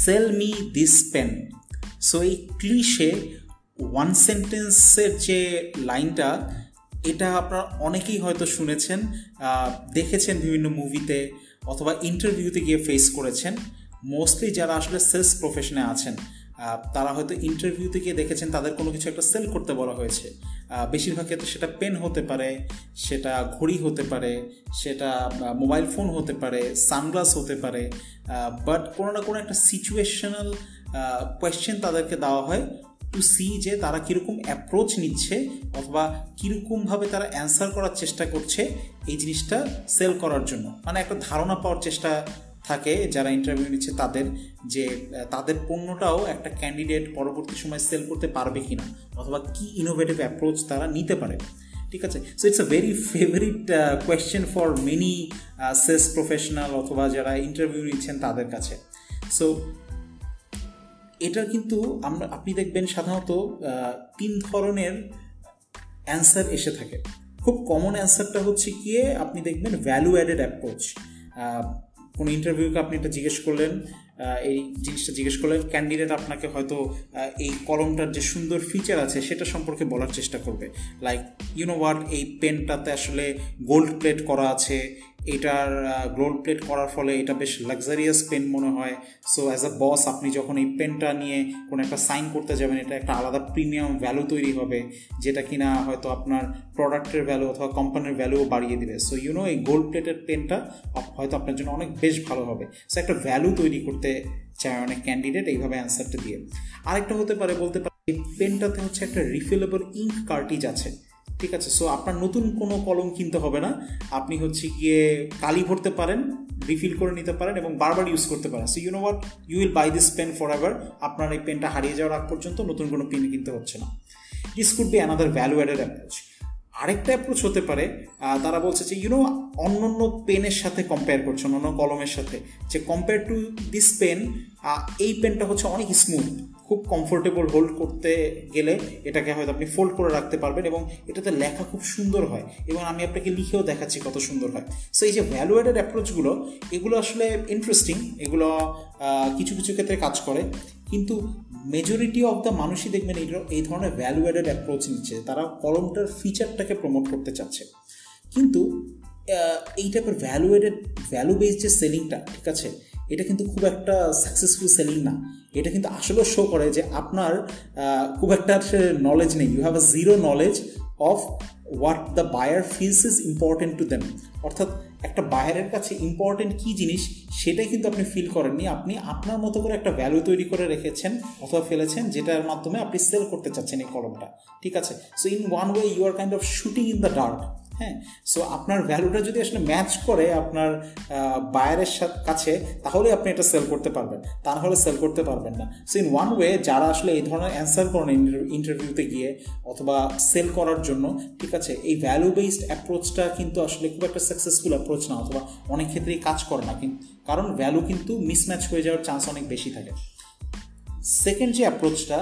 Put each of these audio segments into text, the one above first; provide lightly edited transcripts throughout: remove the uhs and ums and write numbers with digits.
Sell me this pen. So এই cliche one সেন্টেন্সের যে লাইনটা, এটা আপনারা অনেকেই হয়তো শুনেছেন, দেখেছেন বিভিন্ন মুভিতে অথবা ইন্টারভিউতে গিয়ে ফেস করেছেন। মোস্টলি যারা আসলে সেলস প্রফেশনে আছেন তারা হয়তো ইন্টারভিউতে গিয়ে দেখেছেন তাদের কোনো কিছু একটা সেল করতে বলা হয়েছে। বেশিরভাগ ক্ষেত্রে সেটা পেন হতে পারে, সেটা ঘড়ি হতে পারে, সেটা মোবাইল ফোন হতে পারে, সানগ্লাস হতে পারে। বাট কোনো না কোনো একটা সিচুয়েশনাল কোয়েশ্চেন তাদেরকে দেওয়া হয় টু সি যে তারা কীরকম অ্যাপ্রোচ নিচ্ছে অথবা কীরকমভাবে তারা অ্যান্সার করার চেষ্টা করছে এই জিনিসটা সেল করার জন্য। মানে একটা ধারণা পাওয়ার চেষ্টা থাকে যারা ইন্টারভিউ নিচ্ছে তাদের, যে তাদের পণ্যটাও একটা ক্যান্ডিডেট পরবর্তী সময় সেল করতে পারবে কিনা অথবা কি ইনোভেটিভ অ্যাপ্রোচ তারা নিতে পারে। ঠিক আছে, so it's a very favourite question for many sales professional অথবা যারা ইন্টারভিউ নিচ্ছেন তাদের কাছে। সো এটা কিন্তু আপনি দেখবেন সাধারণত 3 ধরনের অ্যান্সার এসে থাকে। খুব কমন অ্যান্সারটা হচ্ছে গিয়ে আপনি দেখবেন ভ্যালু অ্যাডেড অ্যাপ্রোচ। কোনো ইন্টারভিউকে আপনি এটা জিজ্ঞেস করলেন, এই জিনিসটা জিজ্ঞেস করলেন, ক্যান্ডিডেট আপনাকে হয়তো এই কলমটার যে সুন্দর ফিচার আছে সেটা সম্পর্কে বলার চেষ্টা করবে। লাইক ইউনো হোয়াট, এই পেনটাতে আসলে গোল্ড প্লেট করা আছে, এটার গোল্ড প্লেট করার ফলে এটা বেশ লাক্সারিয়াস পেন মনে হয়। সো অ্যাজ আ বস আপনি যখন এই পেনটা নিয়ে কোনো একটা সাইন করতে যাবেন, এটা একটা আলাদা প্রিমিয়াম ভ্যালু তৈরি হবে, যেটা কিনা হয়তো আপনার প্রোডাক্টের ভ্যালু অথবা কোম্পানির ভ্যালুও বাড়িয়ে দেবে। সো ইউনো এই গোল্ড প্লেটের পেনটা হয়তো আপনার জন্য অনেক বেশ ভালো হবে। সো একটা ভ্যালু তৈরি করতে চায় অনেক ক্যান্ডিডেট এইভাবে অ্যান্সারটা দিয়ে। আরেকটা হতে পারে, বলতে পারে এই পেনটাতে হচ্ছে একটা রিফিলেবল ইঙ্ক কার্টিজ আছে। ঠিক আছে, সো আপনার নতুন কোনো কলম কিনতে হবে না, আপনি হচ্ছে গিয়ে কালি ভরতে পারেন, রিফিল করে নিতে পারেন এবং বারবার ইউজ করতে পারেন। So you know what, you will buy this pen forever. আপনার এই পেনটা হারিয়ে যাওয়ার আগ পর্যন্ত নতুন কোনো পেন কিনতে হচ্ছে না। This could be another value added approach. আরেকটা অ্যাপ্রোচ হতে পারে, তারা বলছে যে ইউনো অন্য পেনের সাথে কম্পেয়ার করছেন, অন্য কলমের সাথে, যে কম্পেয়ার টু দিস পেন এই পেনটা হচ্ছে অনেক স্মুথ, খুব কমফোর্টেবল, হোল্ড করতে গেলে এটাকে হয়তো আপনি ফোল্ড করে রাখতে পারবেন এবং এটাতে লেখা খুব সুন্দর হয় এবং আমি আপনাকে লিখেও দেখাচ্ছি কত সুন্দর হয়। সো এই যে ভ্যালু অ্যাডেড অ্যাপ্রোচগুলো, এগুলো আসলে ইন্টারেস্টিং, এগুলো কিছু কিছু ক্ষেত্রে কাজ করে, কিন্তু মেজরিটি অফ দ্য মানুষই দেখবেন এই ধরনের ভ্যালু অ্যাডেড অ্যাপ্রোচ নিচ্ছে, তারা কলমটার ফিচারটাকে প্রমোট করতে চাচ্ছে। কিন্তু এই টাইপের ভ্যালু বেসড যে সেলিংটা, ঠিক আছে, এটা কিন্তু খুব একটা সাকসেসফুল সেলিং না। এটা কিন্তু আসলে শো করে যে আপনার খুব একটা নলেজ নেই, you have a zero knowledge of what the buyer feels is important to them. অর্থাৎ একটা বায়ারের কাছে ইম্পর্টেন্ট কী জিনিস সেটাই কিন্তু আপনি ফিল করেননি, আপনি আপনার মতো করে একটা ভ্যালু তৈরি করে রেখেছেন অথবা ফেলেছেন, যেটার মাধ্যমে আপনি সেল করতে চাচ্ছেন এই কলমটা। ঠিক আছে, so in one way you are kind of shooting in the dark. হ্যাঁ, সো আপনার ভ্যালুটা যদি আসলে ম্যাচ করে আপনার বায়ারের কাছে, তাহলে আপনি এটা সেল করতে পারবেন, তা না হলে সেল করতে পারবেন না। সো ইন ওয়ান ওয়ে যারা আসলে এই ধরনের অ্যান্সার করেন ইন্টারভিউতে গিয়ে অথবা সেল করার জন্য, ঠিক আছে, এই ভ্যালু বেসড অ্যাপ্রোচটা কিন্তু আসলে খুব একটা সাকসেসফুল অ্যাপ্রোচ না, অথবা অনেক ক্ষেত্রেই কাজ করে না, কারণ ভ্যালু কিন্তু মিসম্যাচ হয়ে যাওয়ার চান্স অনেক বেশি থাকে। সেকেন্ড যে অ্যাপ্রোচটা,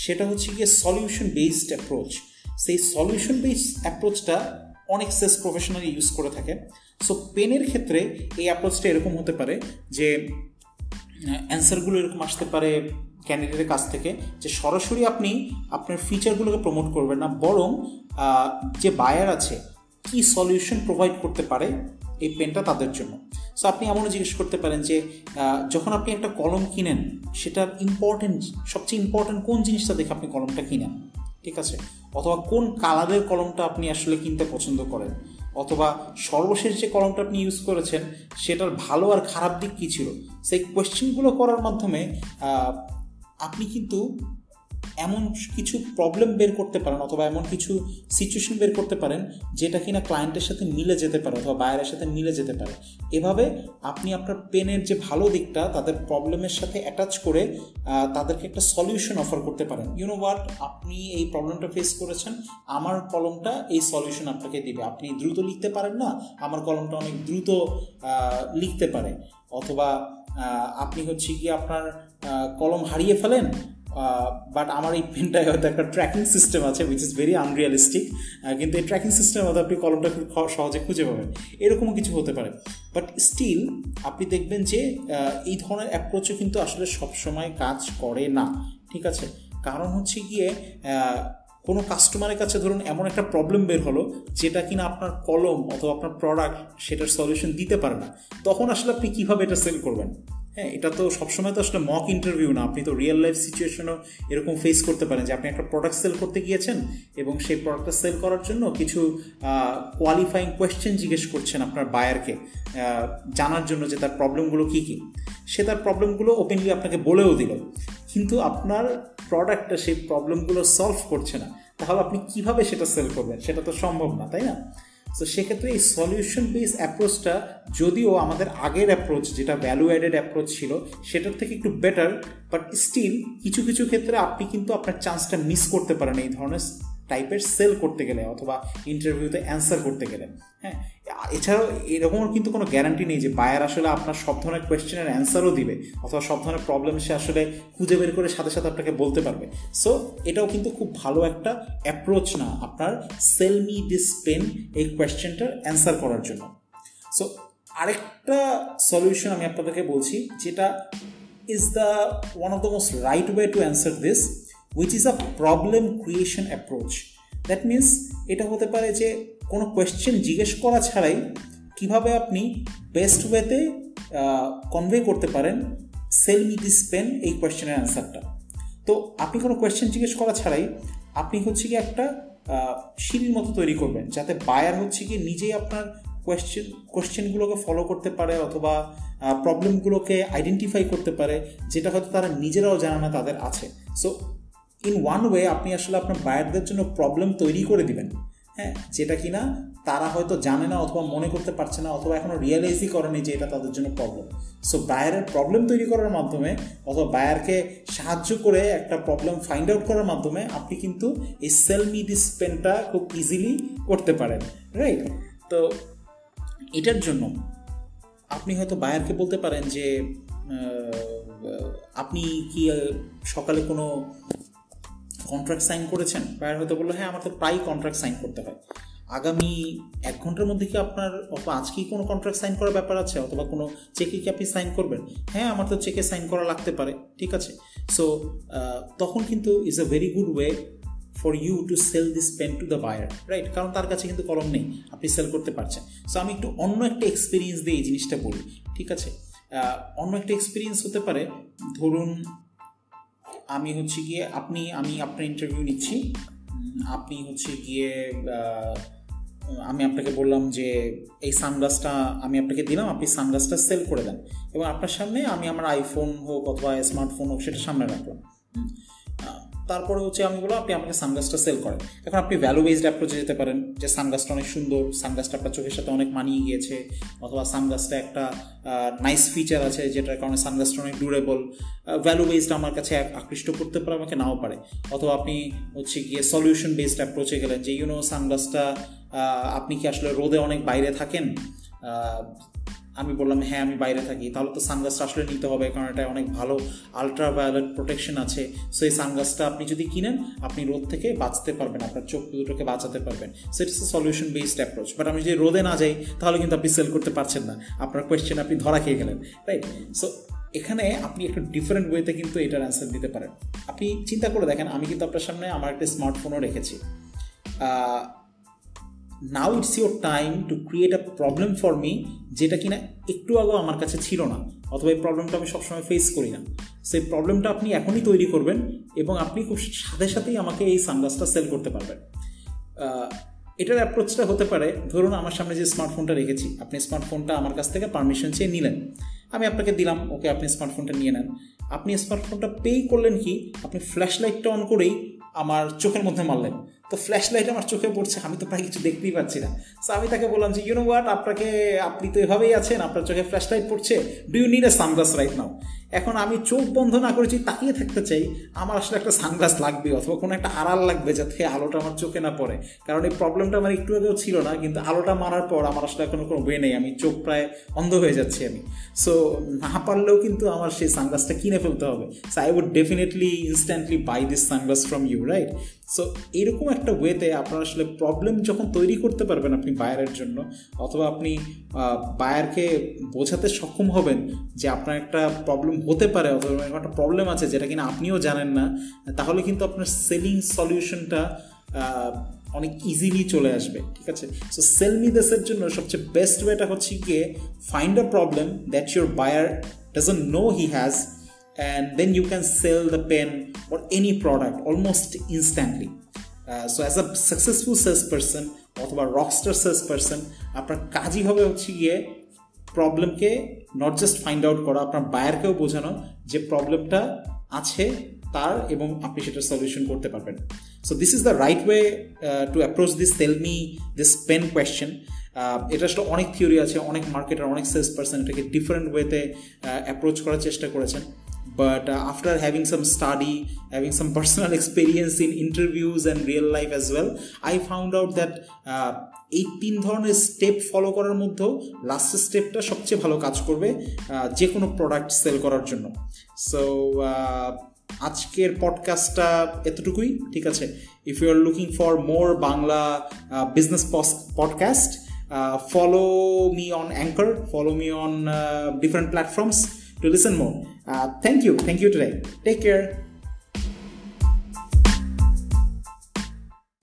সেটা হচ্ছে গিয়ে সলিউশন বেসড অ্যাপ্রোচ। সেই সলিউশন বেসড অ্যাপ্রোচটা অনেক সেলস প্রফেশনাল ইউজ করে থাকে। সো পেনের ক্ষেত্রে এই অ্যাপ্রোচটা এরকম হতে পারে যে অ্যান্সারগুলো এরকম আসতে পারে ক্যান্ডিডেটের কাছ থেকে, যে সরাসরি আপনি আপনার ফিচারগুলোকে প্রমোট করবেন না, বরং যে বায়ার আছে কি সলিউশন প্রোভাইড করতে পারে এই পেনটা তাদের জন্য। সো আপনি এমনও জিজ্ঞেস করতে পারেন যে যখন আপনি একটা কলম কিনেন, সেটার সবচেয়ে ইম্পর্টেন্ট কোন জিনিসটা দেখে আপনি কলমটা কিনেন, ঠিক আছে, অথবা কোন কালারের কলমটা আপনি আসলে কিনতে পছন্দ করেন, অথবা সর্বশেষ যে কলমটা আপনি ইউজ করেছেন সেটার ভালো আর খারাপ দিক কী ছিল। সেই কোয়েশ্চেনগুলো করার মাধ্যমে আপনি কিন্তু এমন কিছু প্রবলেম বের করতে পারেন অথবা এমন কিছু সিচুয়েশন বের করতে পারেন যেটা কিনা ক্লায়েন্টের সাথে মিলে যেতে পারে অথবা বায়ারের সাথে মিলে যেতে পারে। এভাবে আপনি আপনার পেনের যে ভালো দিকটা তাদের প্রবলেমের সাথে অ্যাটাচ করে তাদেরকে একটা সলিউশন অফার করতে পারেন। ইউনো হোয়াট, আপনি এই প্রবলেমটা ফেস করেছেন, আমার কলমটা এই সলিউশন আপনাকে দিবে। আপনি দ্রুত লিখতে পারেন না, আমার কলমটা অনেক দ্রুত লিখতে পারে। অথবা আপনি হচ্ছে কি আপনার কলম হারিয়ে ফেলেন, বাট আমার এই পেনটায় হয়তো একটা ট্র্যাকিং সিস্টেম আছে উইচ ইজ ভেরি আনরিয়ালিস্টিক, কিন্তু এই ট্র্যাকিং সিস্টেমের মধ্যে আপনি কলমটা খুব সহজে খুঁজে পাবেন, এরকমও কিছু হতে পারে। বাট স্টিল আপনি দেখবেন যে এই ধরনের অ্যাপ্রোচও কিন্তু আসলে সবসময় কাজ করে না, ঠিক আছে? কারণ হচ্ছে গিয়ে কোনো কাস্টমারের কাছে ধরুন এমন একটা প্রবলেম বের হলো যেটা কিনা আপনার কলম অথবা আপনার প্রোডাক্ট সেটার সলিউশন দিতে পারে না, তখন আসলে আপনি কীভাবে এটা সেল করবেন? হ্যাঁ, এটা তো সবসময় তো আসলে মক ইন্টারভিউ না, আপনি তো রিয়েল লাইফ সিচুয়েশনও এরকম ফেস করতে পারেন যে আপনি একটা প্রোডাক্ট সেল করতে গিয়েছেন এবং সেই প্রোডাক্টটা সেল করার জন্য কিছু কোয়ালিফাইং কোয়েশ্চেন জিজ্ঞেস করছেন আপনার বায়ারকে, জানার জন্য যে তার প্রবলেমগুলো কী কী। সে তার প্রবলেমগুলো ওপেনলি আপনাকে বলেও দিল, কিন্তু আপনার প্রোডাক্টটা সেই প্রবলেমগুলো সলভ করছে না, তাহলে আপনি কিভাবে সেটা সেল করবেন? সেটা তো সম্ভব না, তাই না? তো সেক্ষেত্রে এই সলিউশন বেস অ্যাপ্রোচটা যদিও আমাদের আগের অ্যাপ্রোচ যেটা ভ্যালু অ্যাডেড অ্যাপ্রোচ ছিল সেটার থেকে একটু বেটার, বাট স্টিল কিছু কিছু ক্ষেত্রে আপনি কিন্তু আপনার চান্সটা মিস করতে পারেন এই ধরনের টাইপের সেল করতে গেলে অথবা ইন্টারভিউতে অ্যান্সার করতে গেলে। হ্যাঁ, এছাড়াও এরকমও কিন্তু কোনো গ্যারান্টি নেই যে বায়ার আসলে আপনার সব ধরনের কোয়েশ্চেনের অ্যান্সারও দিবে অথবা সব ধরনের প্রবলেম সে আসলে খুঁজে বের করে সাথে সাথে আপনাকে বলতে পারবে। সো এটাও কিন্তু খুব ভালো একটা অ্যাপ্রোচ না আপনার সেল মি দিস পেন এই কোয়েশ্চেনটার অ্যান্সার করার জন্য। সো আরেকটা সলিউশন আমি আপনাদেরকে বলছি যেটা is the one of the most right way two answer this, which is a problem creation approach. That means এটা হতে পারে যে কোনো কোয়েশ্চেন জিজ্ঞেস করা ছাড়াই কিভাবে আপনি বেস্ট ওয়েতে কনভে করতে পারেন সেল মি দিস পেন এই কোয়েশ্চেনের অ্যান্সারটা। তো আপনি কোনো কোয়েশ্চেন জিজ্ঞেস করা ছাড়াই আপনি হচ্ছে কি একটা সিঁড়ির মতো তৈরি করবেন যাতে বায়ার হচ্ছে কি নিজেই আপনার কোয়েশ্চেনগুলোকে ফলো করতে পারে অথবা প্রবলেমগুলোকে আইডেন্টিফাই করতে পারে যেটা হয়তো তারা নিজেরাও জানে না তাদের আছে। সো ইন ওয়ান ওয়ে আপনি আসলে আপনার বায়ারদের জন্য প্রবলেম তৈরি করে দিবেন, হ্যাঁ, যেটা কিনা তারা হয়তো জানে না অথবা মনে করতে পারছে না অথবা এখনও রিয়েলাইজই করেনি যে এটা তাদের জন্য প্রবলেম। সো বায়ারের প্রবলেম তৈরি করার মাধ্যমে অথবা বায়ারকে সাহায্য করে একটা প্রবলেম ফাইন্ড আউট করার মাধ্যমে আপনি কিন্তু এই সেল মি দিস পেনটা খুব ইজিলি করতে পারেন, রাইট? তো এটার জন্য আপনি হয়তো বায়ারকে বলতে পারেন যে আপনি কি সকালে কোনো কন্ট্রাক্ট সাইন করেছেন? বায়ার হয়তো বললো হ্যাঁ আমার তো প্রায় কন্ট্রাক্ট সাইন করতে হয়, আগামী 1 ঘন্টার মধ্যে কি আপনার অথবা আজকেই কোনো কন্ট্রাক্ট সাইন করার ব্যাপার আছে অথবা কোনো চেকে কি আপনি সাইন করবেন? হ্যাঁ আমার তো চেকে সাইন করা লাগতে পারে, ঠিক আছে। সো তখন কিন্তু is a very good way for you to sell this pen to the buyer, right? কারণ তার কাছে কিন্তু কলম নেই, আপনি সেল করতে পারছেন। সো আমি একটু অন্য একটা এক্সপিরিয়েন্স দিয়ে এই জিনিসটা বলি, ঠিক আছে? অন্য একটা এক্সপিরিয়েন্স হতে পারে, ধরুন আমি হচ্ছে গিয়ে আমি আপনার ইন্টারভিউ নিচ্ছি, আপনি হচ্ছে গিয়ে আমি আপনাকে বললাম যে এই সানগ্লাসটা আমি আপনাকে দিলাম, আপনি সানগ্লাসটা সেল করে দেন এবং আপনার সামনে আমি আমার আইফোন হোক অথবা স্মার্টফোন হোক সেটা সামনে রাখলাম। তারপরে হচ্ছে আমি বললাম আপনি আমাকে সানগ্লাসটা সেল করেন। এখন আপনি ভ্যালু বেসড অ্যাপ্রোচে যেতে পারেন যে সানগ্লাসটা অনেক সুন্দর, সানগ্লাসটা আপনার চোখের সাথে অনেক মানিয়ে গিয়েছে, অথবা সানগ্লাসটা একটা নাইস ফিচার আছে যেটার কারণে সানগ্লাসটা অনেক ডিউরেবল। ভ্যালু বেসড আমার কাছে আকৃষ্ট করতে পারে, আমাকে নাও পারে। অথবা আপনি হচ্ছে গিয়ে সলিউশন বেসড অ্যাপ্রোচে গেলেন যে সানগ্লাসটা আপনি কি আসলে রোদে অনেক বাইরে থাকেন? আমি বললাম হ্যাঁ আমি বাইরে থাকি, তাহলে তো সানগ্লাসটা আসলে নিতে হবে কারণ এটা অনেক ভালো আলট্রাভায়োলেট প্রোটেকশন আছে। সো এই সানগ্লাসটা আপনি যদি কিনেন আপনি রোদ থেকে বাঁচতে পারবেন, আপনার চোখ দুটোকে বাঁচাতে পারবেন। So it's a solution based approach. But আমি যদি রোদে না যাই তাহলে কিন্তু আপনি সেল করতে পারছেন না, আপনার কোয়েশ্চেন আপনি ধরা খেয়ে গেলেন, রাইট? সো এখানে আপনি একটু ডিফারেন্ট ওয়েতে কিন্তু এটার অ্যান্সার দিতে পারেন। আপনি চিন্তা করে দেখেন, আমি কিন্তু আপনার সামনে আমার একটা স্মার্টফোনও রেখেছি। Now it's your time to create a problem for me, যেটা কিনা একটু আগেও আমার কাছে ছিল না অথবা এই প্রবলেমটা আমি সবসময় ফেস করি না। সেই প্রবলেমটা আপনি এখনই তৈরি করবেন এবং আপনি খুব সাথে সাথেই আমাকে এই সানগ্লাসটা সেল করতে পারবেন। এটার অ্যাপ্রোচটা হতে পারে, ধরুন আমার সামনে যে স্মার্টফোনটা রেখেছি, আপনি স্মার্টফোনটা আমার কাছ থেকে পারমিশন চেয়ে নিলেন, আমি আপনাকে দিলাম ওকে আপনি স্মার্টফোনটা নিয়ে নেন। আপনি স্মার্টফোনটা পেই করলেন কি, আপনি ফ্ল্যাশ লাইটটা অন করেই আমার চোখের মধ্যে মারলেন। তো ফ্ল্যাশ লাইট আমার চোখে পড়ছে, আমি তো প্রায় কিছু দেখতেই পাচ্ছি না। সো আমি তাকে বললাম যে হোয়াট, আপনি তো এভাবেই আছেন, আপনার চোখে ফ্ল্যাশ লাইট পড়ছে, do you need a sunglass right now? এখন আমি চোখ বন্ধ না করে যদি তাকিয়ে থাকতে চাই, আমার আসলে একটা সানগ্লাস লাগবে অথবা কোনো একটা আড়াল লাগবে যাতে আলোটা আমার চোখে না পড়ে। কারণ এই প্রবলেমটা আমার একটু আগেও ছিল না, কিন্তু আলোটা মারার পর আমার আসলে এখন কোনো ওয়ে নেই, আমি চোখ প্রায় অন্ধ হয়ে যাচ্ছি আমি। সো না পারলেও কিন্তু আমার সেই সানগ্লাসটা কিনে ফেলতে হবে। So I would definitely instantly buy this sunglass from you, right? So এরকম একটা ওয়েতে আপনার আসলে প্রবলেম যখন তৈরি করতে পারবেন আপনি বায়ারের জন্য, অথবা আপনি বায়ারকে বোঝাতে সক্ষম হবেন যে আপনার একটা প্রবলেম হতে পারে অথবা একটা প্রবলেম আছে যেটা কিনা আপনিও জানেন না, তাহলে কিন্তু আপনার সেলিং সলিউশনটা অনেক ইজিলি চলে আসবে, ঠিক আছে? সো সেল মি দিসের জন্য সবচেয়ে বেস্ট ওয়েটা হচ্ছে গিয়ে find a problem that your buyer doesn't know he has, and then you can sell the pen or any product almost instantly. So as a successful salesperson অথবা Rockstar সেলসপারসন, আপনার কাজই হবে হচ্ছে গিয়ে প্রবলেমকে নট জাস্ট ফাইন্ড আউট করা, আপনার বায়ারকেও বোঝানো যে প্রবলেমটা আছে তার এবং আপনি সেটা সলিউশন করতে পারবেন। So this is the right way to approach this sell me this pen question. এটা আসলে অনেক থিওরি আছে, অনেক মার্কেটার, অনেক সেলস পারসন এটাকে ডিফারেন্ট ওয়েতে অ্যাপ্রোচ করার চেষ্টা করেছেন। But after having some study, having some personal experience in interviews and real life as well, I found out that এই 3 ধরনের স্টেপ ফলো করার মধ্যেও লাস্টের স্টেপটা সবচেয়ে ভালো কাজ করবে যে কোনো প্রোডাক্ট সেল করার জন্য। সো আজকের পডকাস্টটা এতটুকুই, ঠিক আছে? If you are looking for more Bangla business podcast, follow me on Anchor, follow me on different platforms to listen more. Thank you today. Take care.